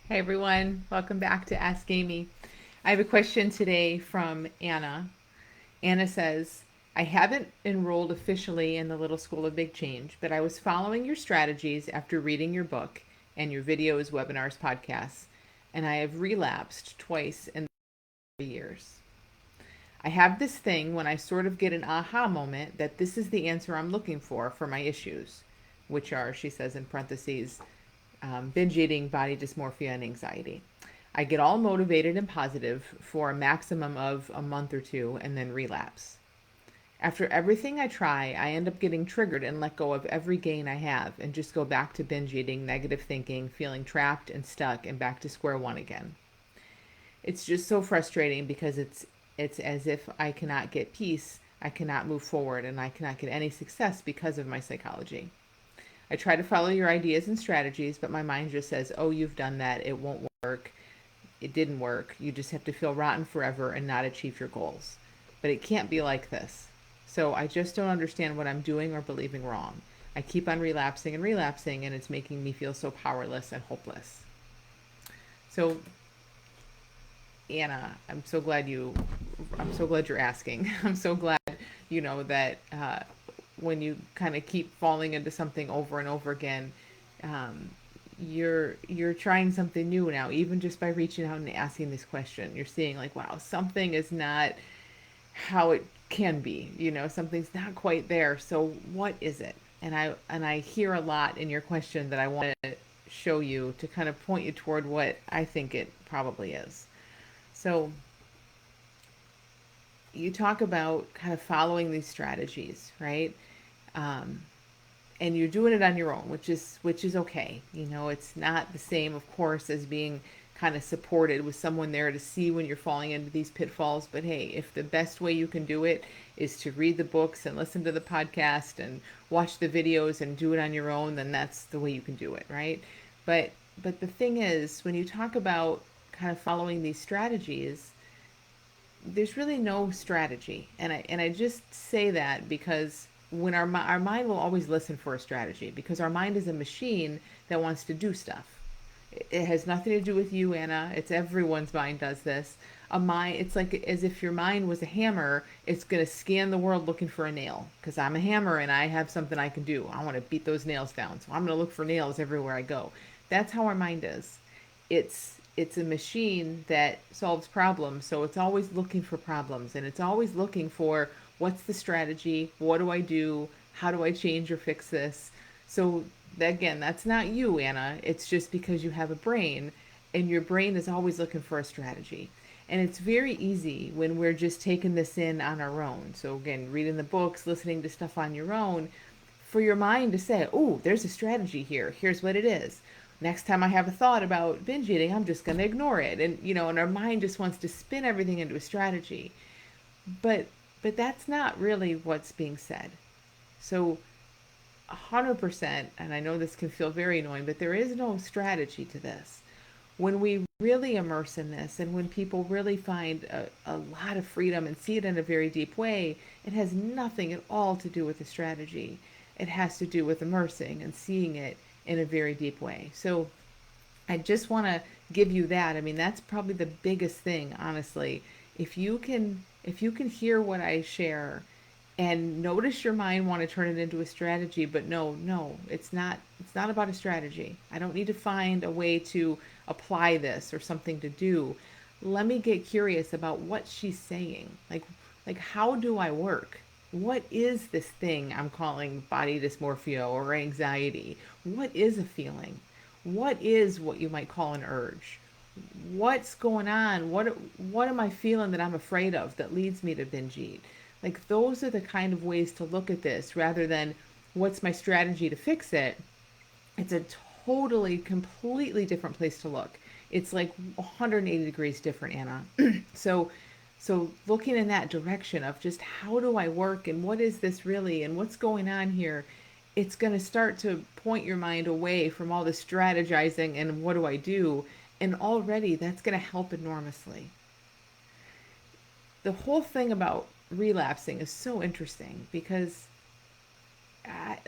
Hey everyone, welcome back to Ask Amy. I have a question today from Anna. Anna says, I haven't enrolled officially in the Little School of Big Change, but I was following your strategies after reading your book and your videos, webinars, podcasts, and I have relapsed twice in 3 years. I have this thing when I sort of get an aha moment that this is the answer I'm looking for my issues, which are, she says in parentheses, binge eating, body dysmorphia, and anxiety. I get all motivated and positive for a maximum of a month or two and then relapse. After everything I try, I end up getting triggered and let go of every gain I have and just go back to binge eating, negative thinking, feeling trapped and stuck, and back to square one again. It's just so frustrating because it's as if I cannot get peace, I cannot move forward, and I cannot get any success because of my psychology. I try to follow your ideas and strategies, but my mind just says, oh, you've done that. It won't work. It didn't work. You just have to feel rotten forever and not achieve your goals. But it can't be like this. So I just don't understand what I'm doing or believing wrong. I keep on relapsing and relapsing, and it's making me feel so powerless and hopeless. So, Anna, I'm so glad you're asking. I'm so glad, that when you kind of keep falling into something over and over again, um, you're trying something new now. Even just by reaching out and asking this question, you're seeing like, wow, something is not how it can be. Something's not quite there. So what is it? And I hear a lot in your question that I want to show you to kind of point you toward what I think it probably is. So you talk about kind of following these strategies, right? Um, and you're doing it on your own, which is okay. It's not the same, of course, as being kind of supported with someone there to see when you're falling into these pitfalls. But hey, if the best way you can do it is to read the books and listen to the podcast and watch the videos and do it on your own, then that's the way you can do it, right? But but the thing is, when you talk about kind of following these strategies, there's really no strategy. And I just say that because when our mind will always listen for a strategy because our mind is a machine that wants to do stuff. It has nothing to do with you, Anna. It's everyone's mind does this. A mind, it's like as if your mind was a hammer. It's going to scan the world looking for a nail because I'm a hammer and I have something I can do. I want to beat those nails down. So I'm going to look for nails everywhere I go. That's how our mind is. It's a machine that solves problems, so it's always looking for problems and it's always looking for what's the strategy, what do I do, how do I change or fix this. So again, that's not you, Anna. It's just because you have a brain and your brain is always looking for a strategy. And it's very easy when we're just taking this in on our own. So again, reading the books, listening to stuff on your own, for your mind to say, oh, there's a strategy here. Here's what it is. Next time I have a thought about binge eating, I'm just going to ignore it. And our mind just wants to spin everything into a strategy. But but that's not really what's being said. So 100%, and I know this can feel very annoying, but there is no strategy to this. When we really immerse in this and when people really find a lot of freedom and see it in a very deep way, it has nothing at all to do with the strategy. It has to do with immersing and seeing it in a very deep way. So I just want to give you that. I mean, that's probably the biggest thing, honestly. If you can hear what I share and notice your mind want to turn it into a strategy, but no, it's not about a strategy. I don't need to find a way to apply this or something to do. Let me get curious about what she's saying. Like how do I work? What is this thing I'm calling body dysmorphia or anxiety? What is a feeling? What is what you might call an urge? What's going on? What am I feeling that I'm afraid of that leads me to binge eat? Like those are the kind of ways to look at this rather than what's my strategy to fix it. It's a totally completely different place to look. It's like 180 degrees different, Anna. so so looking in that direction of just how do I work and what is this really and what's going on here, it's going to start to point your mind away from all the strategizing and what do I do, and already that's going to help enormously. The whole thing about relapsing is so interesting because I,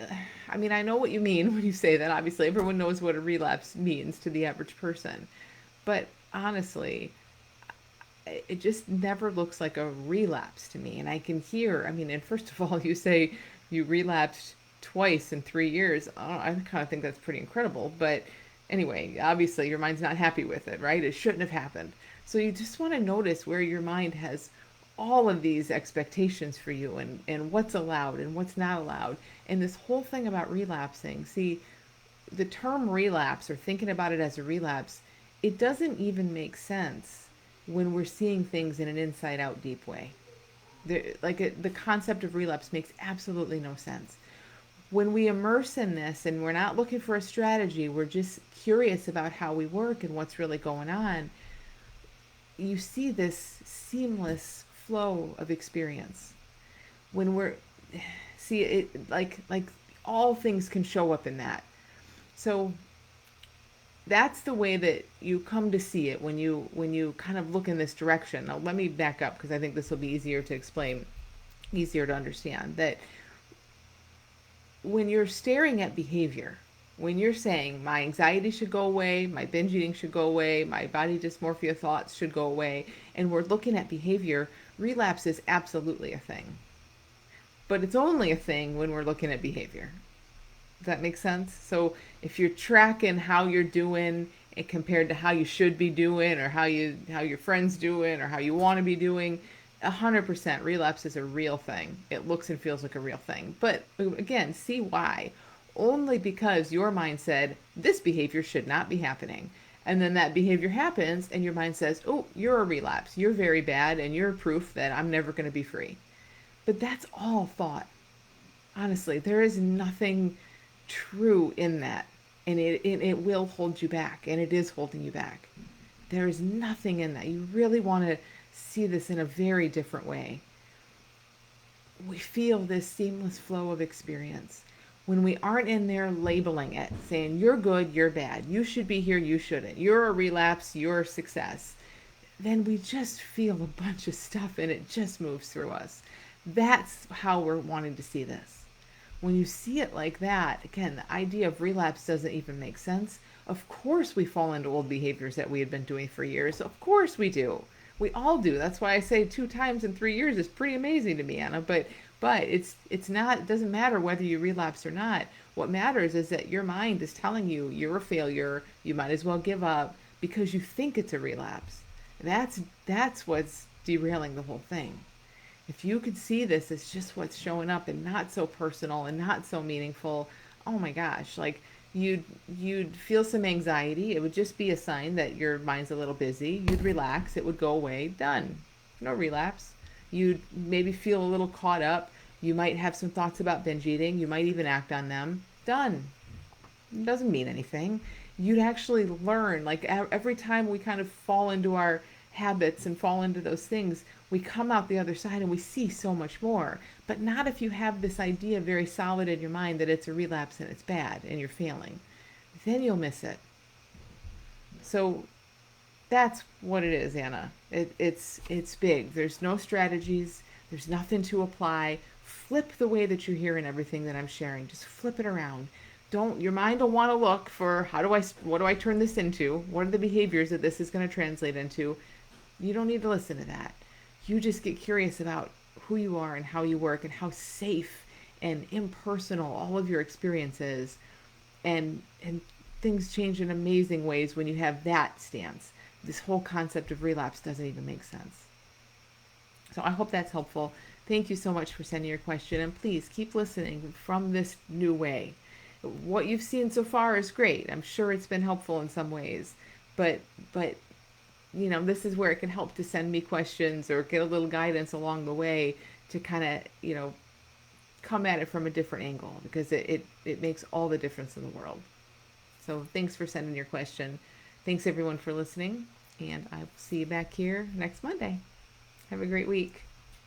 I mean, I know what you mean when you say that. Obviously, everyone knows what a relapse means to the average person. But honestly, it just never looks like a relapse to me. And I can hear, I mean, and first of all, you say you relapsed twice in 3 years. I kind of think that's pretty incredible. But anyway, obviously, your mind's not happy with it, right? It shouldn't have happened. So you just want to notice where your mind has all of these expectations for you, and what's allowed and what's not allowed. And this whole thing about relapsing, see, the term relapse or thinking about it as a relapse, it doesn't even make sense when we're seeing things in an inside out deep way. The concept of relapse makes absolutely no sense. When we immerse in this and we're not looking for a strategy, we're just curious about how we work and what's really going on, you see this seamless flow of experience. When we're, see it, like all things can show up in that. So that's the way that you come to see it when you kind of look in this direction. Now let me back up because I think this will be easier to explain, easier to understand. That when you're staring at behavior, when you're saying my anxiety should go away, my binge eating should go away, my body dysmorphia thoughts should go away, and we're looking at behavior, relapse is absolutely a thing. But it's only a thing when we're looking at behavior. Does that make sense? So if you're tracking how you're doing and compared to how you should be doing, or how your friends doing, or how you want to be doing, 100% relapse is a real thing. It looks and feels like a real thing. But again, see why. Only because your mind said this behavior should not be happening. And then that behavior happens and your mind says, "Oh, you're a relapse. You're very bad and you're proof that I'm never going to be free." But that's all thought. Honestly, there is nothing true in that, and it will hold you back, and it is holding you back. There is nothing in that. You really want to see this in a very different way. We feel this seamless flow of experience when we aren't in there labeling it, saying you're good, you're bad, you should be here, you shouldn't, you're a relapse, you're a success. Then we just feel a bunch of stuff and it just moves through us. That's how we're wanting to see this. When you see it like that, again, the idea of relapse doesn't even make sense. Of course we fall into old behaviors that we had been doing for years. Of course we do. We all do. That's why I say 2 times in 3 years is pretty amazing to me, Anna. But it's not, it doesn't matter whether you relapse or not. What matters is that your mind is telling you you're a failure, you might as well give up because you think it's a relapse. That's what's derailing the whole thing. If you could see this as just what's showing up and not so personal and not so meaningful, oh my gosh, like you'd feel some anxiety. It would just be a sign that your mind's a little busy. You'd relax, it would go away, done. No relapse. You'd maybe feel a little caught up. You might have some thoughts about binge eating. You might even act on them. Done. It doesn't mean anything. You'd actually learn, like every time we kind of fall into our habits and fall into those things, we come out the other side and we see so much more. But not if you have this idea very solid in your mind that it's a relapse and it's bad and you're failing. Then you'll miss it. So that's what it is, Anna. It's big. There's no strategies. There's nothing to apply. Flip the way that you're hearing everything that I'm sharing. Just flip it around. Don't, your mind will want to look for what do I turn this into? What are the behaviors that this is going to translate into? You don't need to listen to that. You just get curious about who you are and how you work and how safe and impersonal all of your experience is. And things change in amazing ways when you have that stance. This whole concept of relapse doesn't even make sense. So I hope that's helpful. Thank you so much for sending your question, and please keep listening from this new way. What you've seen so far is great. I'm sure it's been helpful in some ways, but this is where it can help to send me questions or get a little guidance along the way to kind of, come at it from a different angle, because it makes all the difference in the world. So thanks for sending your question. Thanks everyone for listening, and I'll see you back here next Monday. Have a great week.